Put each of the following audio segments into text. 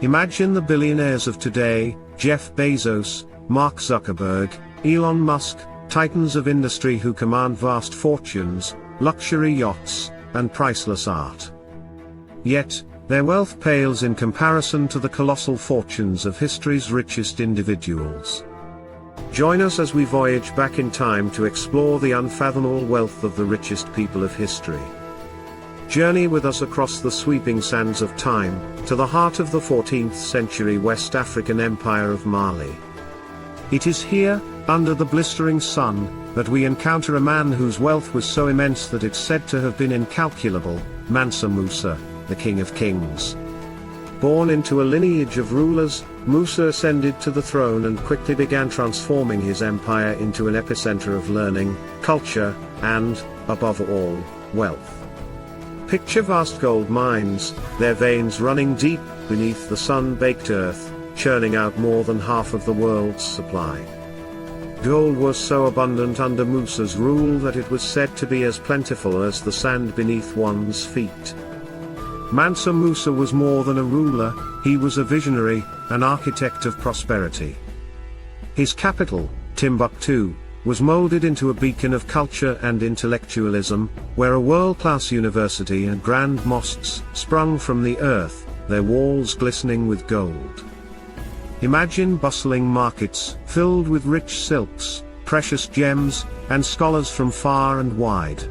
Imagine the billionaires of today: Jeff Bezos, Mark Zuckerberg, Elon Musk, titans of industry who command vast fortunes, luxury yachts, and priceless art. Yet, their wealth pales in comparison to the colossal fortunes of history's richest individuals. Join us as we voyage back in time to explore the unfathomable wealth of the richest people of history. Journey with us across the sweeping sands of time, to the heart of the 14th century West African empire of Mali. It is here, under the blistering sun, that we encounter a man whose wealth was so immense that it's said to have been incalculable, Mansa Musa, the King of Kings. Born into a lineage of rulers, Musa ascended to the throne and quickly began transforming his empire into an epicenter of learning, culture, and, above all, wealth. Picture vast gold mines, their veins running deep beneath the sun-baked earth, churning out more than half of the world's supply. Gold was so abundant under Musa's rule that it was said to be as plentiful as the sand beneath one's feet. Mansa Musa was more than a ruler, he was a visionary, an architect of prosperity. His capital, Timbuktu, was molded into a beacon of culture and intellectualism, where a world-class university and grand mosques sprung from the earth, their walls glistening with gold. Imagine bustling markets, filled with rich silks, precious gems, and scholars from far and wide.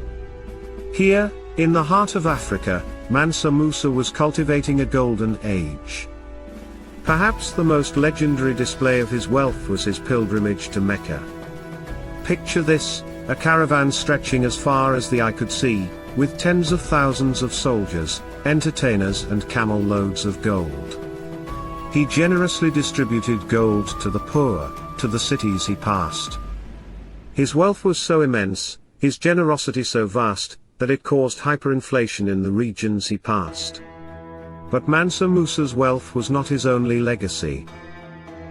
Here, in the heart of Africa, Mansa Musa was cultivating a golden age. Perhaps the most legendary display of his wealth was his pilgrimage to Mecca. Picture this, a caravan stretching as far as the eye could see, with tens of thousands of soldiers, entertainers and camel loads of gold. He generously distributed gold to the poor, to the cities he passed. His wealth was so immense, his generosity so vast, that it caused hyperinflation in the regions he passed. But Mansa Musa's wealth was not his only legacy.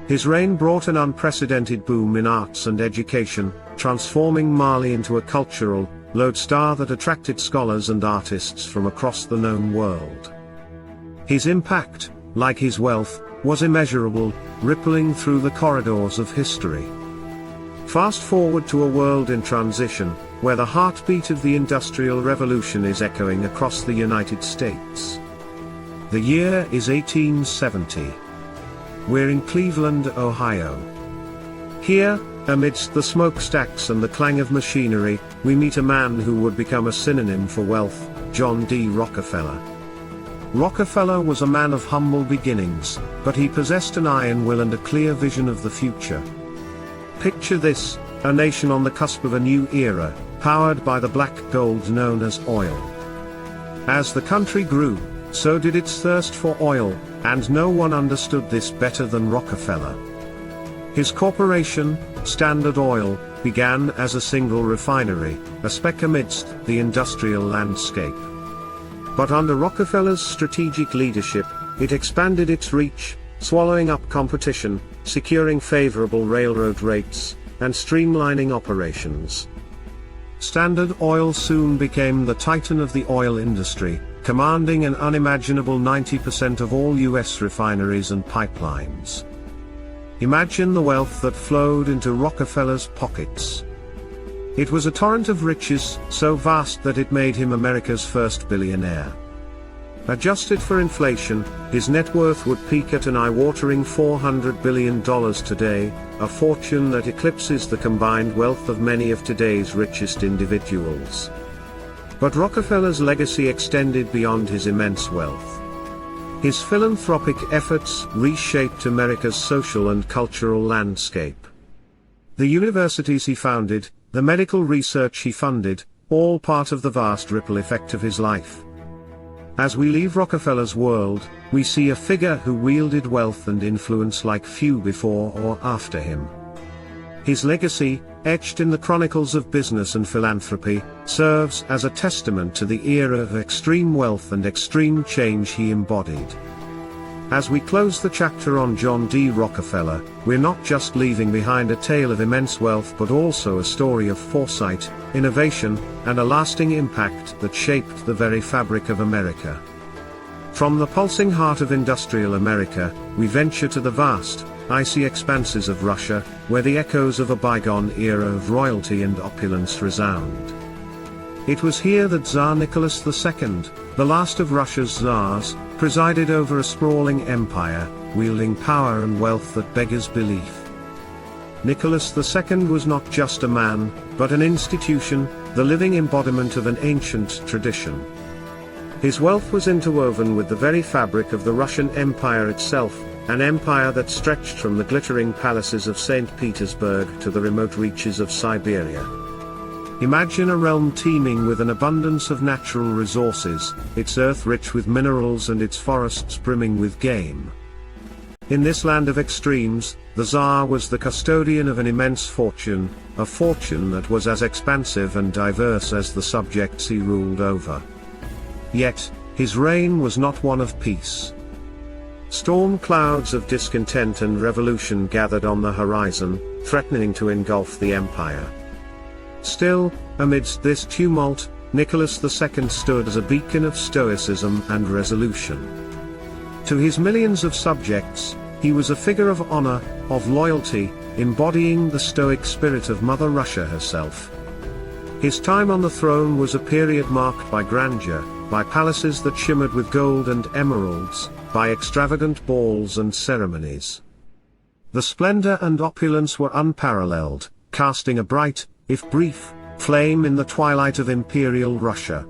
His reign brought an unprecedented boom in arts and education, transforming Mali into a cultural lodestar that attracted scholars and artists from across the known world. His impact, like his wealth, was immeasurable, rippling through the corridors of history. Fast forward to a world in transition, where the heartbeat of the Industrial Revolution is echoing across the United States. The year is 1870. We're in Cleveland, Ohio. Here, amidst the smokestacks and the clang of machinery, we meet a man who would become a synonym for wealth, John D. Rockefeller. Rockefeller was a man of humble beginnings, but he possessed an iron will and a clear vision of the future. Picture this, a nation on the cusp of a new era, powered by the black gold known as oil. As the country grew, so did its thirst for oil, and no one understood this better than Rockefeller. His corporation, Standard Oil, began as a single refinery, a speck amidst the industrial landscape. But under Rockefeller's strategic leadership, it expanded its reach, swallowing up competition, securing favorable railroad rates, and streamlining operations. Standard Oil soon became the titan of the oil industry, commanding an unimaginable 90% of all U.S. refineries and pipelines. Imagine the wealth that flowed into Rockefeller's pockets. It was a torrent of riches, so vast that it made him America's first billionaire. Adjusted for inflation, his net worth would peak at an eye-watering $400 billion today, a fortune that eclipses the combined wealth of many of today's richest individuals. But Rockefeller's legacy extended beyond his immense wealth. His philanthropic efforts reshaped America's social and cultural landscape. The universities he founded, the medical research he funded, all part of the vast ripple effect of his life. As we leave Rockefeller's world, we see a figure who wielded wealth and influence like few before or after him. His legacy, etched in the chronicles of business and philanthropy, serves as a testament to the era of extreme wealth and extreme change he embodied. As we close the chapter on John D. Rockefeller, we're not just leaving behind a tale of immense wealth but also a story of foresight, innovation, and a lasting impact that shaped the very fabric of America. From the pulsing heart of industrial America, we venture to the vast, icy expanses of Russia, where the echoes of a bygone era of royalty and opulence resound. It was here that Tsar Nicholas II, the last of Russia's tsars, presided over a sprawling empire, wielding power and wealth that beggars belief. Nicholas II was not just a man, but an institution, the living embodiment of an ancient tradition. His wealth was interwoven with the very fabric of the Russian Empire itself, an empire that stretched from the glittering palaces of St. Petersburg to the remote reaches of Siberia. Imagine a realm teeming with an abundance of natural resources, its earth rich with minerals and its forests brimming with game. In this land of extremes, the Tsar was the custodian of an immense fortune, a fortune that was as expansive and diverse as the subjects he ruled over. Yet, his reign was not one of peace. Storm clouds of discontent and revolution gathered on the horizon, threatening to engulf the empire. Still, amidst this tumult, Nicholas II stood as a beacon of stoicism and resolution. To his millions of subjects, he was a figure of honor, of loyalty, embodying the stoic spirit of Mother Russia herself. His time on the throne was a period marked by grandeur, by palaces that shimmered with gold and emeralds, by extravagant balls and ceremonies. The splendor and opulence were unparalleled, casting a bright, if brief, flame in the twilight of imperial Russia.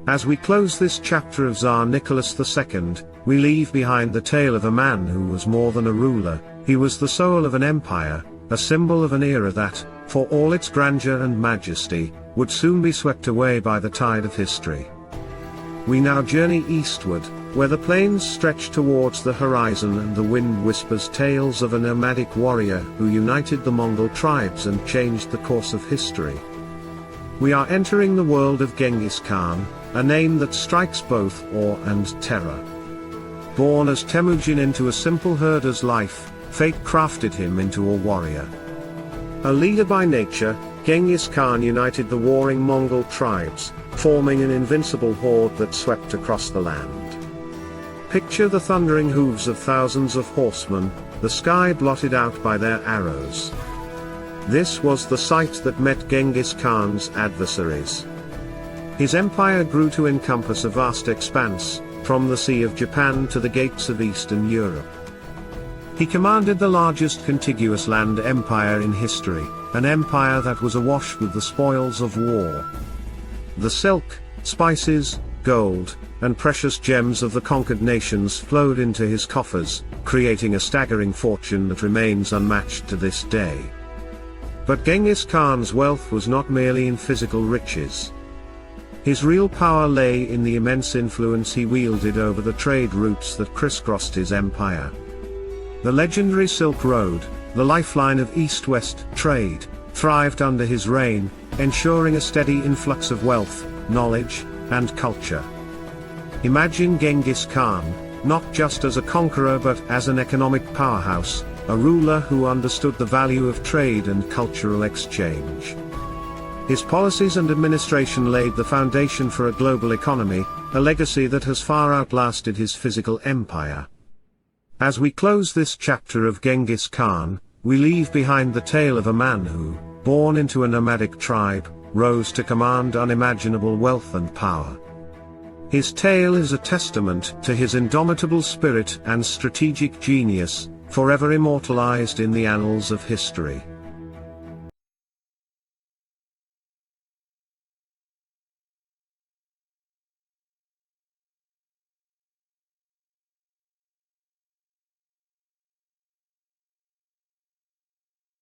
As we close this chapter of Tsar Nicholas II, we leave behind the tale of a man who was more than a ruler. He was the soul of an empire, a symbol of an era that, for all its grandeur and majesty, would soon be swept away by the tide of history. We now journey eastward, where the plains stretch towards the horizon and the wind whispers tales of a nomadic warrior who united the Mongol tribes and changed the course of history. We are entering the world of Genghis Khan, a name that strikes both awe and terror. Born as Temujin into a simple herder's life, fate crafted him into a warrior. A leader by nature, Genghis Khan united the warring Mongol tribes, forming an invincible horde that swept across the land. Picture the thundering hooves of thousands of horsemen, the sky blotted out by their arrows. This was the sight that met Genghis Khan's adversaries. His empire grew to encompass a vast expanse, from the Sea of Japan to the gates of Eastern Europe. He commanded the largest contiguous land empire in history, an empire that was awash with the spoils of war. The silk, spices, gold, and precious gems of the conquered nations flowed into his coffers, creating a staggering fortune that remains unmatched to this day. But Genghis Khan's wealth was not merely in physical riches. His real power lay in the immense influence he wielded over the trade routes that crisscrossed his empire. The legendary Silk Road, the lifeline of east-west trade, thrived under his reign, ensuring a steady influx of wealth, knowledge, and culture. Imagine Genghis Khan, not just as a conqueror but as an economic powerhouse, a ruler who understood the value of trade and cultural exchange. His policies and administration laid the foundation for a global economy, a legacy that has far outlasted his physical empire. As we close this chapter of Genghis Khan, we leave behind the tale of a man who, born into a nomadic tribe, rose to command unimaginable wealth and power. His tale is a testament to his indomitable spirit and strategic genius, forever immortalized in the annals of history.